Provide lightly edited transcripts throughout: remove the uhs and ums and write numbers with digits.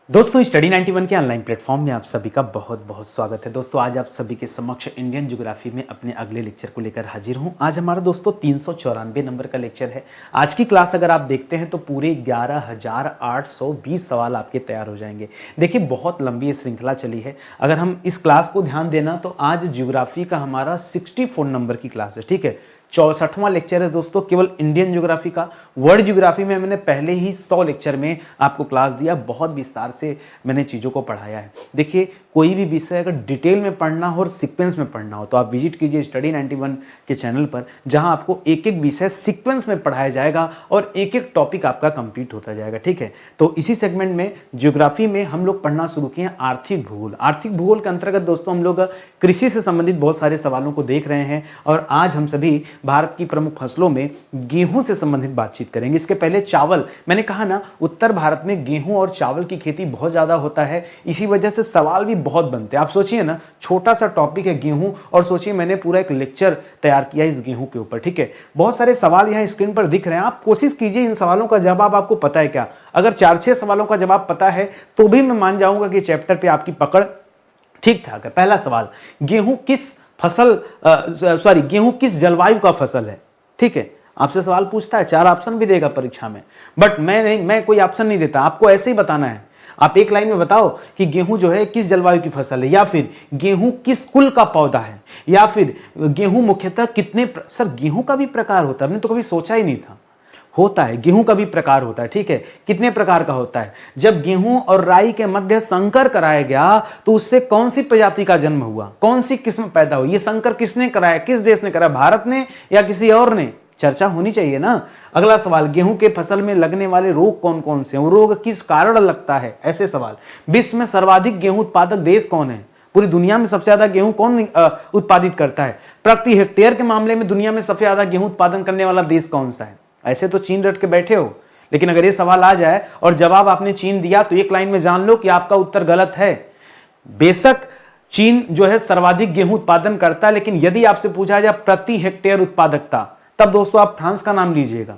दोस्तों स्टडी 91 के online platform में आप सभी का बहुत बहुत स्वागत है। दोस्तों आज आप सभी के समक्ष इंडियन ज्योग्राफी में अपने अगले लेक्चर को लेकर हाजिर हूं। आज हमारा दोस्तों 394 नंबर का लेक्चर है। आज की क्लास अगर आप देखते हैं तो पूरे 11,820 सवाल आपके तैयार हो जाएंगे। देखिए बहुत लंबी ये श्रृंखला चली है। अगर हम इस क्लास को ध्यान देना तो आज ज्योग्राफी का हमारा 64 नंबर की क्लास है। ठीक है, 64वां लेक्चर है दोस्तों केवल इंडियन ज्योग्राफी का। वर्ल्ड ज्योग्राफी में मैंने पहले ही 100 लेक्चर में आपको क्लास दिया, बहुत विस्तार से मैंने चीज़ों को पढ़ाया है। देखिए कोई भी विषय अगर डिटेल में पढ़ना हो और सीक्वेंस में पढ़ना हो तो आप विजिट कीजिए स्टडी 91 के चैनल पर, जहां आपको एक एक विषय सीक्वेंस में पढ़ाया जाएगा और एक एक टॉपिक आपका कंप्लीट होता जाएगा। ठीक है, तो इसी सेगमेंट में ज्योग्राफी में हम लोग पढ़ना शुरू किए हैं आर्थिक भूगोल। आर्थिक भूगोल के अंतर्गत दोस्तों हम लोग कृषि से संबंधित बहुत सारे सवालों को देख रहे हैं और आज हम सभी भारत की प्रमुख फसलों में गेहूं से संबंधित बातचीत करेंगे। इसके पहले चावल, मैंने कहा ना उत्तर भारत में गेहूं और चावल की खेती बहुत ज्यादा होता है, इसी वजह से सवाल भी बहुत बनते हैं। आप सोचिए ना, छोटा सा टॉपिक है गेहूं और सोचिए मैंने पूरा एक लेक्चर तैयार किया इस गेहूं के ऊपर। ठीक है, बहुत सारे सवाल यहां स्क्रीन पर दिख रहे हैं। आप कोशिश कीजिए इन सवालों का जवाब आपको पता है क्या। अगर 4-6 सवालों का जवाब पता है तो भी मैं मान जाऊंगा कि चैप्टर पे आपकी पकड़ ठीक ठाक है। पहला सवाल, गेहूं किस गेहूं किस जलवायु का फसल है। ठीक है, आपसे सवाल पूछता है, 4 ऑप्शन भी देगा परीक्षा में, बट मैं कोई ऑप्शन नहीं देता, आपको ऐसे ही बताना है। आप एक लाइन में बताओ कि गेहूं जो है किस जलवायु की फसल है, या फिर गेहूं किस कुल का पौधा है, या फिर गेहूं मुख्यतः सर गेहूं का भी प्रकार होता है, हमने तो कभी सोचा ही नहीं था। होता है, गेहूं का भी प्रकार होता है। ठीक है, कितने प्रकार का होता है। जब गेहूं और राई के मध्य संकर कराया गया तो उससे कौन सी प्रजाति का जन्म हुआ, कौन सी किस्म पैदा हुई, ये संकर किसने कराया, किस देश ने कराया, भारत ने या किसी और ने। चर्चा होनी चाहिए ना। अगला सवाल, गेहूं के फसल में लगने वाले रोग कौन कौन से हैं, वो रोग किस कारण लगता है, ऐसे सवाल। विश्व में सर्वाधिक गेहूं उत्पादक देश कौन है, पूरी दुनिया में सबसे ज्यादा गेहूं कौन उत्पादित करता है, प्रति हेक्टेयर के मामले में दुनिया में सबसे ज्यादा गेहूं उत्पादन करने वाला देश कौन सा है। ऐसे तो चीन रट के बैठे हो, लेकिन अगर ये सवाल आ जाए और जवाब आपने चीन दिया तो एक लाइन में जान लो कि आपका उत्तर गलत है। बेशक चीन जो है सर्वाधिक गेहूं उत्पादन करता है, लेकिन यदि आपसे पूछा जाए प्रति हेक्टेयर उत्पादकता, तब दोस्तों आप फ्रांस का नाम लीजिएगा।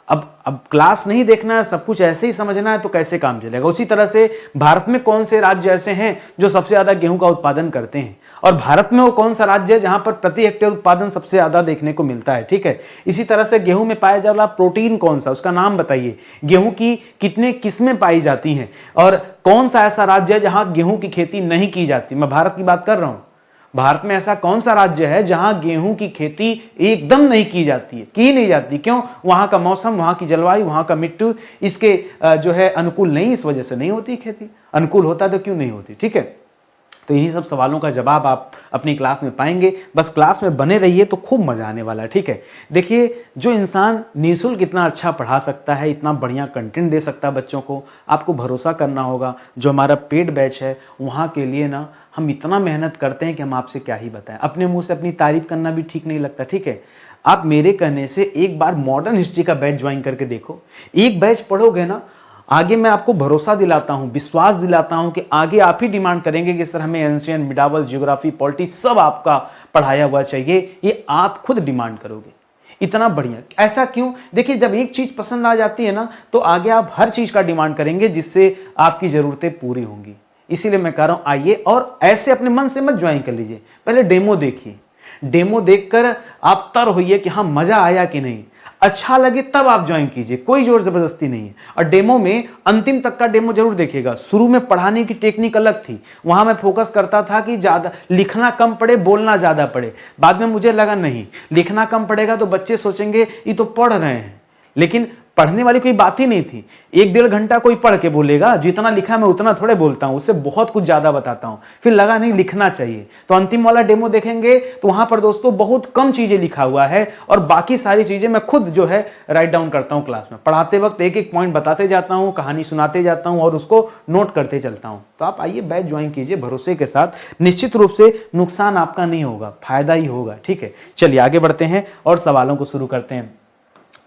अब क्लास नहीं देखना है, सब कुछ ऐसे ही समझना है तो कैसे काम चलेगा। उसी तरह से भारत में कौन से राज्य ऐसे हैं जो सबसे ज्यादा गेहूं का उत्पादन करते हैं, और भारत में वो कौन सा राज्य है जहां पर प्रति हेक्टेयर उत्पादन सबसे ज्यादा देखने को मिलता है। ठीक है, इसी तरह से गेहूं में पाया जा रहा प्रोटीन कौन सा, उसका नाम बताइए। गेहूं की कितने किस्में पाई जाती हैं, और कौन सा ऐसा राज्य है जहां गेहूं की खेती नहीं की जाती। मैं भारत की बात कर रहा हूं। भारत में ऐसा कौन सा राज्य है जहां गेहूं की खेती एकदम नहीं की जाती है, की नहीं जाती। क्यों? वहां का मौसम, वहां की जलवायु, वहां का मिट्टी इसके जो है अनुकूल नहीं, इस वजह से नहीं होती खेती। अनुकूल होता तो क्यों नहीं होती। ठीक है, तो इन्हीं सब सवालों का जवाब आप अपनी क्लास में पाएंगे। बस क्लास में बने रहिए तो खूब मजा आने वाला है। ठीक है, देखिए जो इंसान निःशुल्क इतना अच्छा पढ़ा सकता है, इतना बढ़िया कंटेंट दे सकता है बच्चों को, आपको भरोसा करना होगा। जो हमारा पेड बैच है वहाँ के लिए ना हम इतना मेहनत करते हैं कि हम आपसे क्या ही बताएं। अपने मुंह से अपनी तारीफ करना भी ठीक नहीं लगता। ठीक है, आप मेरे कहने से एक बार मॉडर्न हिस्ट्री का बैच ज्वाइन करके देखो। एक बैच पढ़ोगे ना, आगे मैं आपको भरोसा दिलाता हूं, विश्वास दिलाता हूं कि आगे आप ही डिमांड करेंगे कि सर हमें एंशिएंट, मिडावल, ज्योग्राफी, पॉलिटी सब आपका पढ़ाया हुआ चाहिए। ये आप खुद डिमांड करोगे। इतना बढ़िया। ऐसा क्यों? देखिए जब एक चीज पसंद आ जाती है ना तो आगे आप हर चीज का डिमांड करेंगे जिससे आपकी जरूरतें पूरी होंगी। इसीलिए मैं कह रहा हूं आइए, और ऐसे अपने मन से मत ज्वाइन कर लीजिए, पहले डेमो देखिए। डेमो देखकर आप तर होइए कि हाँ मजा आया कि नहीं, अच्छा लगे तब आप ज्वाइन कीजिए, कोई जोर जबरदस्ती नहीं है। और डेमो में अंतिम तक का डेमो जरूर देखिएगा। शुरू में पढ़ाने की टेक्निक अलग थी, वहां मैं फोकस करता था कि ज्यादा लिखना कम पड़े, बोलना ज्यादा पड़े। बाद में मुझे लगा नहीं, लिखना कम पड़ेगा तो बच्चे सोचेंगे ये तो पढ़ रहे हैं, लेकिन पढ़ने वाली कोई बात ही नहीं थी। 1-1.5 घंटा कोई पढ़ के बोलेगा, जितना लिखा मैं उतना थोड़े बोलता हूं, उससे बहुत कुछ ज्यादा बताता हूं। फिर लगा नहीं लिखना चाहिए, तो अंतिम वाला डेमो देखेंगे तो वहां पर दोस्तों बहुत कम चीजें लिखा हुआ है और बाकी सारी चीजें मैं खुद जो है राइट डाउन करता हूं। क्लास में पढ़ाते वक्त एक एक पॉइंट बताते जाता हूं, कहानी सुनाते जाता हूं और उसको नोट करते चलता हूं। तो आप आइए बैच ज्वाइन कीजिए भरोसे के साथ, निश्चित रूप से नुकसान आपका नहीं होगा, फायदा ही होगा। ठीक है, चलिए आगे बढ़ते हैं और सवालों को शुरू करते हैं।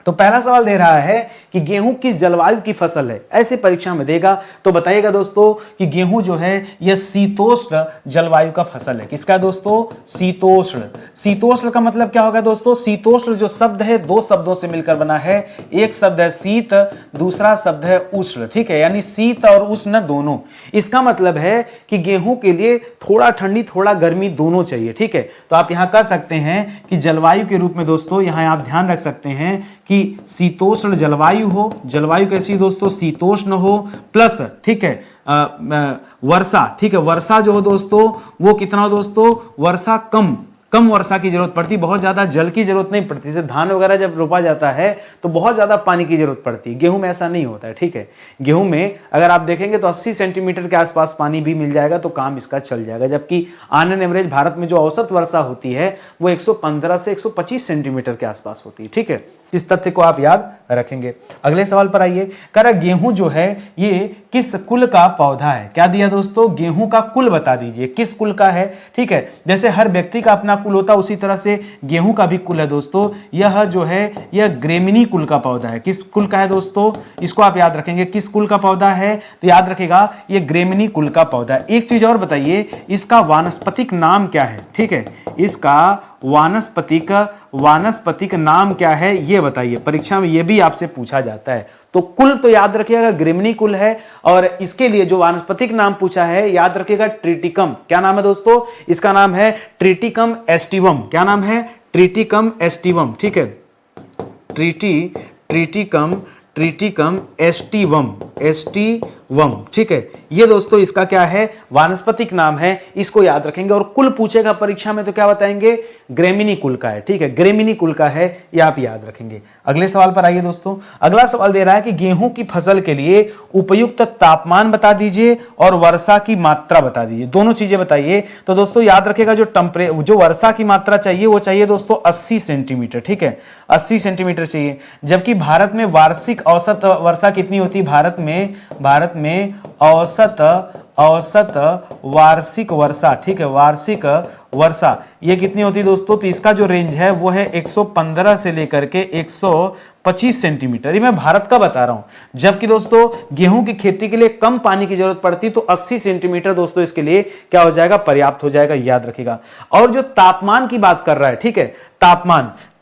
तो पहला सवाल दे रहा है कि कि गेहूं किस जलवायु की फसल है, ऐसे परीक्षा में देगा तो बताइएगा दोस्तों कि गेहूं जो है यह शीतोष्ण जलवायु का फसल है। किसका दोस्तों? शीतोष्ण। शीतोष्ण का मतलब क्या होगा दोस्तों? शीतोष्ण जो शब्द है दो शब्दों से मिलकर बना है, एक शब्द है शीत, दूसरा शब्द है उष्ण, ठीक है, यानी शीत और उष्ण दोनों। इसका मतलब है कि गेहूं के लिए थोड़ा ठंडी थोड़ा गर्मी दोनों चाहिए, ठीक है। तो आप यहां कर सकते हैं कि जलवायु के रूप में दोस्तों यहां आप ध्यान रख सकते हैं कि शीतोष्ण जलवायु हो, जलवायु कैसी दोस्तों? शीतोष्ण हो, प्लस ठीक है वर्षा, ठीक है, वर्षा जो हो दोस्तों वो कितना हो दोस्तों? वर्षा कम वर्षा की जरूरत पड़ती, बहुत ज्यादा जल की जरूरत नहीं पड़ती। जैसे धान वगैरह जब रोपा जाता है तो बहुत ज्यादा पानी की जरूरत पड़ती है, गेहूं में ऐसा नहीं होता है, ठीक है। गेहूं में अगर आप देखेंगे तो 80 सेंटीमीटर के आसपास पानी भी मिल जाएगा तो काम इसका चल जाएगा, जबकि ऑन एन एवरेज भारत में जो औसत वर्षा होती है वो 115 से 125 सेंटीमीटर के आसपास होती है, ठीक है। इस तथ्य को आप याद रखेंगे। अगले सवाल पर आइए, कह रहा गेहूं जो है ये किस कुल का पौधा है? क्या दिया दोस्तों? गेहूं का कुल बता दीजिए, किस कुल का है, ठीक है। जैसे हर व्यक्ति का अपना कुल होता है उसी तरह से गेहूं का भी कुल है दोस्तों। यह जो है यह ग्रेमिनी कुल का पौधा है। किस कुल का है दोस्तों? इसको आप याद रखेंगे, किस कुल का पौधा है तो याद रखेगा ये ग्रेमिनी कुल का पौधा है। एक चीज और बताइए, इसका वानस्पतिक नाम क्या है, ठीक है, इसका वानस्पतिक नाम क्या है ये बताइए, परीक्षा में ये भी आपसे पूछा जाता है। तो कुल तो याद रखिएगा ग्रेमिनी कुल है, और इसके लिए जो वानस्पतिक नाम पूछा है याद रखिएगा ट्रिटिकम। क्या नाम है दोस्तों? इसका नाम है ट्रिटिकम एस्टिवम। क्या नाम है? ट्रिटिकम एस्टिवम, ठीक है, ट्रिटिकम एस्टिवम, ठीक है। ये दोस्तों इसका क्या है? वानस्पतिक नाम है, इसको याद रखेंगे। और कुल पूछेगा परीक्षा में तो क्या बताएंगे? ग्रेमिनी कुल का है, ठीक है, ग्रेमिनी कुल का है, ये आप याद रखेंगे। अगले सवाल पर आइए दोस्तों। अगला सवाल दे रहा है कि गेहूं की फसल के लिए उपयुक्त तापमान बता दीजिए और वर्षा की मात्रा बता दीजिए, दोनों चीजें बताइए। तो दोस्तों याद रखेगा जो वर्षा की मात्रा चाहिए वो चाहिए दोस्तों 80 सेंटीमीटर, ठीक है, 80 सेंटीमीटर चाहिए। जबकि भारत में वार्षिक औसत वर्षा कितनी होती है? भारत में औसत वार्षिक वर्षा, ठीक है, वार्षिक वर्षा ये कितनी होती है दोस्तों? तो इसका जो रेंज है वो है 115 से लेकर के 125 सेंटीमीटर। ये मैं भारत का बता रहा हूं, जबकि दोस्तों गेहूं की खेती के लिए कम पानी की जरूरत पड़ती तो 80 सेंटीमीटर दोस्तों इसके लिए क्या हो जाएगा? पर्याप्त हो जाएगा, याद रखिएगा। और जो तापमान की बात कर रहा है, ठीक है,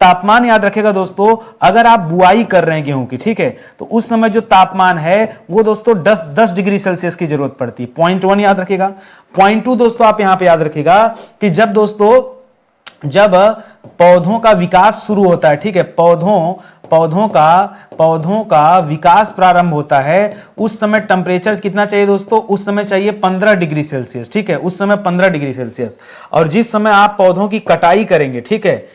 तापमान याद रखेगा दोस्तों, अगर आप बुआई कर रहे हैं गेहूं की, ठीक है, तो उस समय जो तापमान है वो दोस्तों 10 डिग्री सेल्सियस की जरूरत पड़ती है। पॉइंट 1 याद रखेगा। पॉइंट 2 दोस्तों आप यहां पे याद रखेगा कि जब पौधों का विकास शुरू होता है, ठीक है, पौधों का विकास प्रारंभ होता है, उस समय टेम्परेचर कितना चाहिए दोस्तों? उस समय चाहिए 15 डिग्री सेल्सियस, ठीक है, उस समय 15 डिग्री सेल्सियस। और जिस समय आप पौधों की कटाई करेंगे, ठीक है,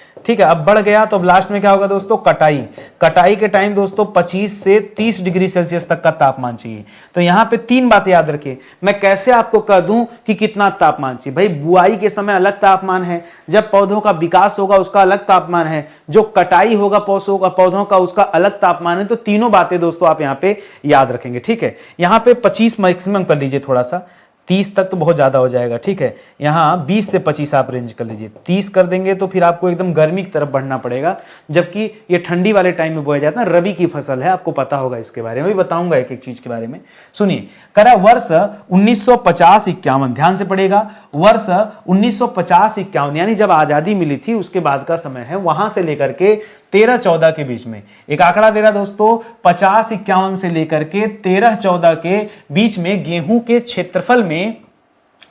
अब बढ़ गया तो अब लास्ट में क्या होगा दोस्तों? कटाई के टाइम दोस्तों 25 से 30 डिग्री सेल्सियस तक का तापमान चाहिए। तो यहां पे 3 बातें याद रखिए। मैं कैसे आपको कह दूं कि कितना तापमान चाहिए? भाई बुआई के समय अलग तापमान है, जब पौधों का विकास होगा उसका अलग तापमान है, जो कटाई होगा पौधों का उसका अलग तापमान है। तो तीनों बातें दोस्तों आप यहां पे याद रखेंगे, ठीक है। यहां पे 25 मैक्सिमम कर लीजिए, थोड़ा सा 30 तक तो बहुत ज्यादा हो जाएगा, ठीक है। यहां 20 से 25 आप रेंज कर लीजिए। 30 कर देंगे तो फिर आपको एकदम गर्मी की तरफ बढ़ना पड़ेगा, जबकि ये ठंडी वाले टाइम में बोया जाता है, रबी की फसल है, आपको पता होगा, इसके बारे में भी बताऊंगा एक एक चीज के बारे में। सुनिए, करा वर्ष 1950-51, ध्यान से पड़ेगा, वर्ष 1950-51 यानी जब आजादी मिली थी उसके बाद का समय है, वहां से लेकर के 13-14 के बीच में एक आंकड़ा दे रहा दोस्तों, 50-51 से लेकर के 13-14 के बीच में गेहूं के क्षेत्रफल में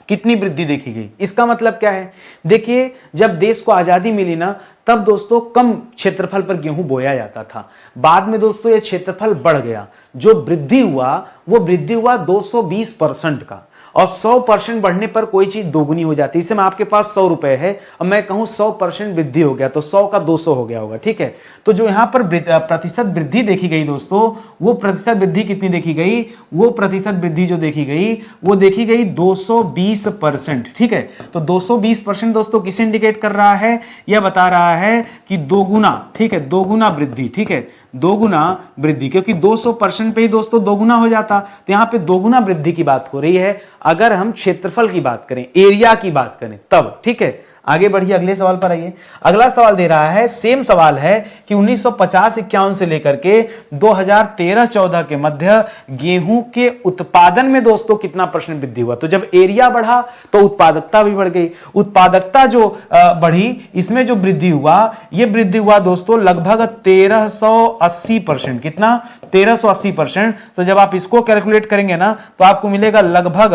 कितनी वृद्धि देखी गई। इसका मतलब क्या है? देखिए, जब देश को आजादी मिली ना, तब दोस्तों कम क्षेत्रफल पर गेहूं बोया जाता था। बाद में दोस्तों ये क्षेत्रफल बढ़ गया, जो वृद्धि हुआ वो वृद्धि हुआ 220% का, और 100% बढ़ने पर कोई चीज दोगुनी हो जाती है। इसे मैं आपके पास 100 रुपए है और मैं कहूं 100% वृद्धि हो गया तो 100 का 200 हो गया होगा, ठीक है। तो जो यहां पर प्रतिशत वृद्धि देखी गई दोस्तों, वो प्रतिशत वृद्धि कितनी देखी गई? वो प्रतिशत वृद्धि जो देखी गई वो देखी गई 220%, ठीक है। तो 220% दोस्तों किसे इंडिकेट कर रहा है? यह बता रहा है कि दोगुना, ठीक है, दोगुना वृद्धि, ठीक है, दोगुना वृद्धि, क्योंकि 200% पे ही दोस्तों दोगुना हो जाता, तो यहां पे दोगुना वृद्धि की बात हो रही है। अगर हम क्षेत्रफल की बात करें, एरिया की बात करें तब, ठीक है, आगे बढ़िए, अगले सवाल पर आइए। अगला सवाल दे रहा है, सेम सवाल है कि 1950-51 से लेकर के 2013-14 के मध्य गेहूं के उत्पादन में दोस्तों कितना % वृद्धि हुआ। तो जब एरिया बढ़ा तो उत्पादकता भी बढ़ गई। उत्पादकता जो बढ़ी, इसमें जो वृद्धि हुआ, ये वृद्धि हुआ दोस्तों लगभग 1380%। कितना? 1380%। तो जब आप इसको कैलकुलेट करेंगे ना तो आपको मिलेगा लगभग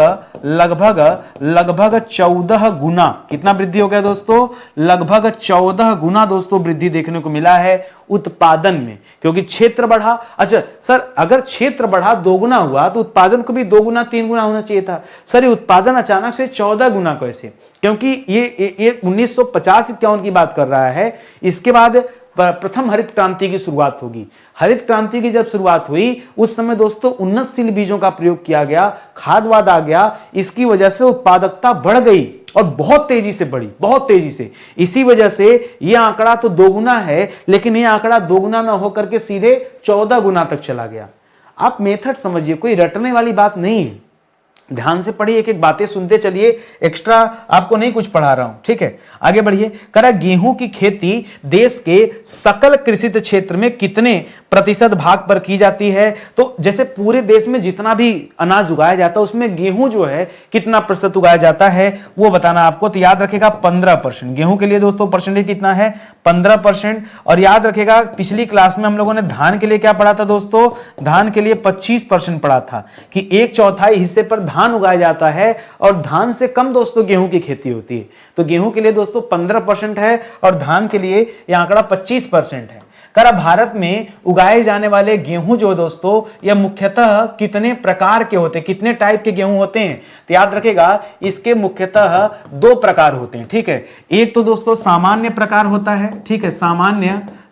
14 गुना। कितना वृद्धि हो गया दोस्तों? लगभग 14 गुना दोस्तों वृद्धि देखने को मिला है उत्पादन में, क्योंकि क्षेत्र बढ़ा। अच्छा सर, अगर क्षेत्र बढ़ा, 2 गुना हुआ, तो उत्पादन को भी 2 गुना 3 गुना होना चाहिए था। सर, ये उत्पादन अचानक से 14 गुना कैसे? क्योंकि ये 1950-51 की बात कर रहा है। इसके बाद प्रथम हरित क्रांति की शुरुआत होगी। हरित क्रांति की जब शुरुआत हुई, उस समय दोस्तों उन्नतशील बीजों का प्रयोग किया गया, खादवाद आ गया, इसकी वजह से उत्पादकता बढ़ गई और बहुत तेजी से बढ़ी, बहुत तेजी से। इसी वजह से यह आंकड़ा तो 2 गुना है, लेकिन यह आंकड़ा 2 गुना ना होकर के सीधे 14 गुना तक चला गया। आप मेथड समझिए, कोई रटने वाली बात नहीं है। ध्यान से पढ़िए, एक एक बातें सुनते चलिए, एक्स्ट्रा आपको नहीं कुछ पढ़ा रहा हूं, ठीक है। आगे बढ़िए। करा, गेहूं की खेती देश के सकल कृषित क्षेत्र में कितने % भाग पर की जाती है? तो जैसे पूरे देश में जितना भी अनाज उगाया जाता है, उसमें गेहूं जो है कितना % उगाया जाता है वो बताना आपको। तो याद रखेगा 15%। गेहूं के लिए दोस्तों परसेंटेज कितना है? 15%। और याद रखेगा, पिछली क्लास में हम लोगों ने धान के लिए क्या पढ़ा था दोस्तों? धान के लिए 25% पढ़ा था कि 1/4 हिस्से पर धान उगाया जाता है और धान से कम दोस्तों गेहूं की खेती होती है। तो गेहूं के लिए दोस्तों 15% है और धान के लिए यह आंकड़ा 25% है। करा, भारत में उगाए जाने वाले गेहूं जो दोस्तों, यह मुख्यतः कितने प्रकार के होते हैं? कितने टाइप के गेहूं होते हैं? तो याद रखेगा, इसके मुख्यतः 2 प्रकार होते हैं, ठीक है। एक तो दोस्तों सामान्य प्रकार होता है, ठीक है,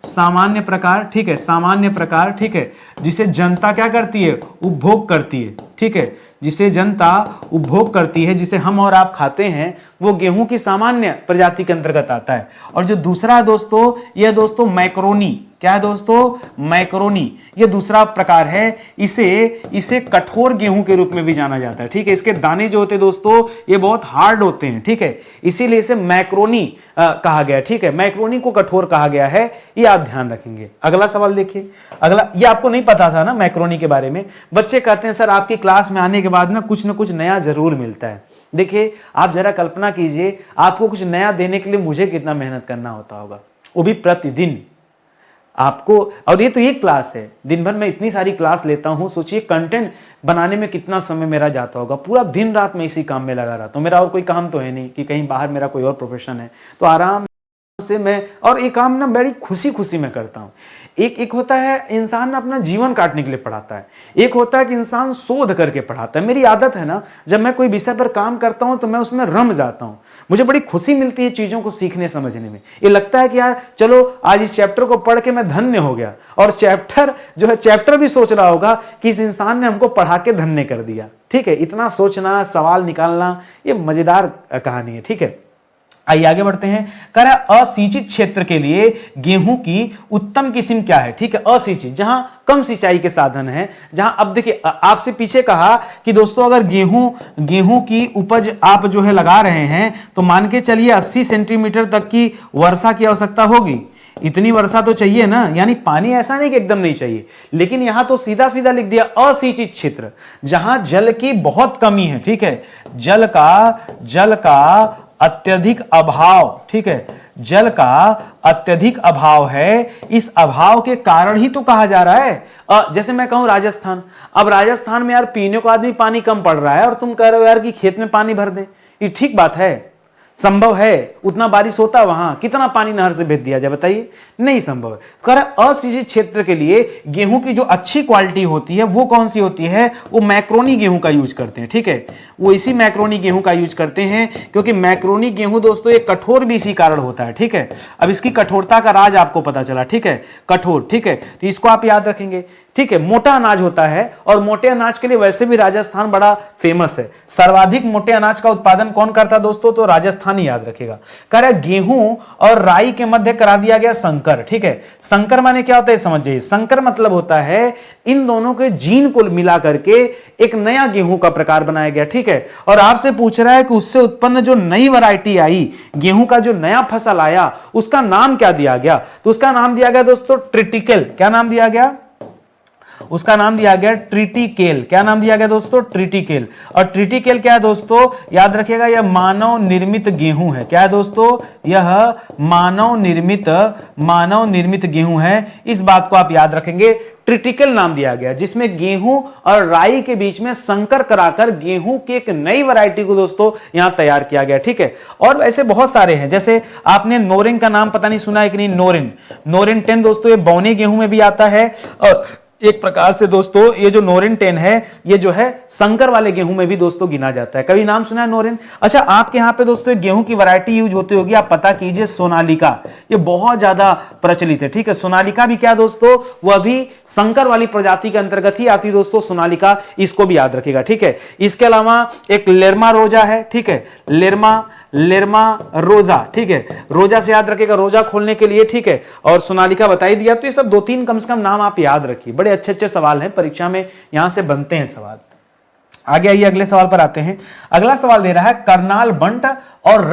सामान्य प्रकार, ठीक है, सामान्य प्रकार, ठीक है, जिसे जनता क्या करती है? उपभोग करती है, ठीक है, जिसे जनता उपभोग करती है, जिसे हम और आप खाते हैं, वो गेहूं की सामान्य प्रजाति के अंतर्गत आता है। और जो दूसरा है दोस्तों, यह दोस्तों मैक्रोनी। क्या है दोस्तों? मैक्रोनी। यह दूसरा प्रकार है। इसे कठोर गेहूं के रूप में भी जाना जाता है, ठीक है। इसके दाने जो होते हैं दोस्तों, ये बहुत हार्ड होते हैं, ठीक है, इसीलिए इसे मैक्रोनी कहा गया, ठीक है। मैक्रोनी को कठोर कहा गया है, ये आप ध्यान रखेंगे। अगला सवाल देखिए। अगला, ये आपको नहीं पता था ना मैक्रोनी के बारे में। बच्चे कहते हैं सर आपकी क्लास में आने के बाद ना कुछ नया जरूर मिलता है। देखिए, आप जरा कल्पना कीजिए, आपको कुछ नया देने के लिए मुझे कितना मेहनत करना होता होगा, वो भी प्रतिदिन आपको। और ये तो एक क्लास है, दिन भर मैं इतनी सारी क्लास लेता हूं, सोचिए कंटेंट बनाने में कितना समय मेरा जाता होगा। पूरा दिन रात मैं इसी काम में लगा रहता हूं। मेरा और कोई काम तो है नहीं कि कहीं बाहर मेरा कोई और प्रोफेशन है, तो आराम से मैं, और ये काम ना बड़ी खुशी में करता हूं। एक होता है इंसान ना अपना जीवन काटने के लिए पढ़ाता है, एक होता है कि इंसान शोध करके पढ़ाता है। मेरी आदत है ना, जब मैं कोई विषय पर काम करता हूं तो मैं उसमें रम जाता हूं। मुझे बड़ी खुशी मिलती है चीजों को सीखने समझने में। ये लगता है कि यार चलो आज इस चैप्टर को पढ़ के मैं धन्य हो गया, और चैप्टर भी सोच रहा होगा कि इस इंसान ने हमको पढ़ा के धन्य कर दिया, ठीक है। इतना सोचना, सवाल निकालना, ये मजेदार कहानी है, ठीक है। आइए आगे बढ़ते हैं। कह रहा है असिंचित क्षेत्र के लिए गेहूं की उत्तम किस्म क्या है? ठीक है, असिंचित, जहां कम सिंचाई के साधन है, जहां, अब देखिए आपसे पीछे कहा कि दोस्तों अगर गेहूं की उपज आप जो है लगा रहे हैं तो मान के चलिए 80 सेंटीमीटर तक की वर्षा की आवश्यकता होगी। इतनी वर्षा तो चाहिए ना, यानी पानी ऐसा नहीं कि एकदम नहीं चाहिए, लेकिन यहां तो सीधा लिख दिया असिंचित क्षेत्र, जहां जल की बहुत कमी है, ठीक है, जल का अत्यधिक अभाव, ठीक है, जल का अत्यधिक अभाव है। इस अभाव के कारण ही तो कहा जा रहा है। जैसे मैं कहूं राजस्थान, अब राजस्थान में यार पीने को आदमी पानी कम पड़ रहा है और तुम कह रहे हो यार कि खेत में पानी भर दें, ये ठीक बात है? संभव है? उतना बारिश होता वहां, कितना पानी नहर से भेज दिया जाए, बताइए? नहीं संभव है। कर असिंचित क्षेत्र के लिए गेहूं की जो अच्छी क्वालिटी होती है वो कौन सी होती है? वो मैक्रोनी गेहूं का यूज करते हैं, ठीक है, वो इसी मैक्रोनी गेहूं का यूज करते हैं, क्योंकि मैक्रोनी गेहूं दोस्तों एक कठोर भी इसी कारण होता है, ठीक है। अब इसकी कठोरता का राज आपको पता चला, ठीक है, कठोर, ठीक है, तो इसको आप याद रखेंगे। ठीक है, मोटा अनाज होता है और मोटे अनाज के लिए वैसे भी राजस्थान बड़ा फेमस है। सर्वाधिक मोटे अनाज का उत्पादन कौन करता है दोस्तों? तो राजस्थान ही याद रखेगा। कह रहा है गेहूं और राई के मध्य करा दिया गया संकर। ठीक है, संकर माने क्या होता है समझ जाइए। संकर मतलब होता है इन दोनों के जीन को मिला करके एक नया गेहूं का प्रकार बनाया गया। ठीक है, और आपसे पूछ रहा है कि उससे उत्पन्न जो नई वैरायटी आई, गेहूं का जो नया फसल आया, उसका नाम क्या दिया गया? तो उसका नाम दिया गया दोस्तों ट्रिटिकल। क्या नाम दिया गया? उसका नाम दिया गया ट्रिटिकेल। क्या नाम दिया गया दोस्तों? ट्रिटिकेल। और ट्रिटिकेल क्या है दोस्तों? याद रखिएगा, यह मानव निर्मित गेहूं है। क्या है दोस्तों? यह मानव निर्मित गेहूं है। इस बात को आप याद रखेंगे। ट्रिटिकल नाम दिया गया जिसमें गेहूं और राई के बीच में संकर कराकर गेहूं की एक नई वैरायटी को दोस्तों यहां तैयार किया गया। ठीक है, और ऐसे बहुत सारे हैं, जैसे आपने नोरिन का नाम पता नहीं सुना है कि नहीं। नोरिन 10 दोस्तों ये बौने गेहूं में भी आता है, और एक प्रकार से दोस्तों ये जो नोरिन 10 है ये जो है संकर वाले गेहूं में भी दोस्तों गिना जाता है। कभी नाम सुना है नोरिन? अच्छा, आपके यहां पे दोस्तों गेहूं की वैरायटी यूज होती होगी, आप पता कीजिए, सोनालिका। ये बहुत ज्यादा प्रचलित है। ठीक है, सोनालिका भी क्या दोस्तों? वह भी संकर वाली प्रजाति के अंतर्गत ही आती दोस्तों सोनालिका, इसको भी याद रखिएगा। ठीक है, इसके अलावा एक लेरमा रोजा है। ठीक है, लेरमा रोजा। ठीक है, रोजा से याद रखिएगा, रोजा खोलने के लिए। ठीक है, और सोनालिका बताई दिया। तो ये सब 2-3 कम से कम नाम आप याद रखिए, बड़े अच्छे अच्छे सवाल हैं, परीक्षा में यहां से बनते हैं सवाल। आगे आइए, अगले सवाल पर आते हैं। अगला सवाल दे रहा है करनाल बंट और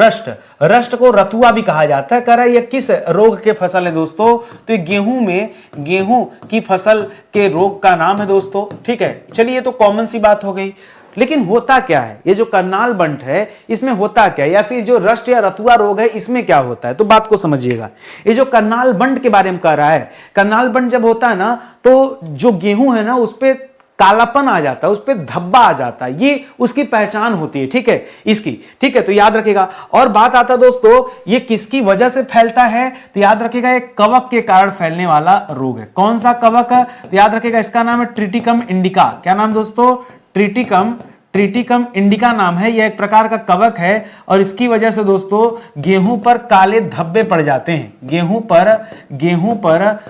रस्ट को रतुआ भी कहा जाता है। कह रहा है ये किस रोग के फसल है दोस्तों? तो गेहूं की फसल के रोग का नाम है दोस्तों। ठीक है, चलिए ये तो कॉमन सी बात हो गई, लेकिन होता क्या है? ये जो करनाल बंट है इसमें होता क्या है, या फिर जो रस्ट या रतुआ रोग है इसमें क्या होता है? तो बात को समझिएगा। ये जो करनाल बंट के बारे में कह रहा है, करनाल बंट जब होता है ना, तो जो गेहूं है ना उस पे कालापन आ जाता है, उस पे धब्बा आ जाता है, ये उसकी पहचान होती है। ठीक है, इसकी। ठीक है, तो याद रखिएगा। और बात आता है दोस्तों ये किसकी वजह से फैलता है? तो याद रखिएगा एक कवक के कारण फैलने वाला रोग है। कौन सा कवक है? तो याद रखिएगा इसका नाम है ट्रिटिकम इंडिका। क्या नाम दोस्तों? ट्रिटिकम इंडिका नाम है। यह एक प्रकार का कवक है और इसकी वजह से दोस्तों गेहूं पर काले धब्बे पड़ जाते हैं। गेहूं पर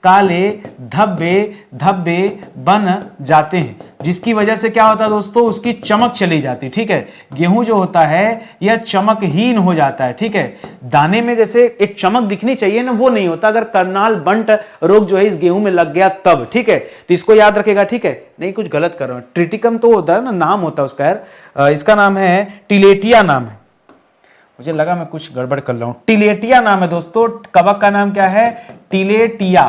काले धब्बे बन जाते हैं, जिसकी वजह से क्या होता है दोस्तों? उसकी चमक चली जाती है। ठीक है, गेहूं जो होता है यह चमकहीन हो जाता है। ठीक है, दाने में जैसे एक चमक दिखनी चाहिए ना, वो नहीं होता अगर करनाल बंट रोग जो है इस गेहूं में लग गया तब। ठीक है, तो इसको याद रखेगा। ठीक है, नहीं कुछ गलत कर रहा हूं, ट्रिटिकम तो होता है ना, नाम होता है उसका यार। इसका नाम है टिलेटिया नाम है, मुझे लगा मैं कुछ गड़बड़ कर रहा हूं। टिलेटिया नाम है दोस्तों, कवक का नाम क्या है? टिलेटिया।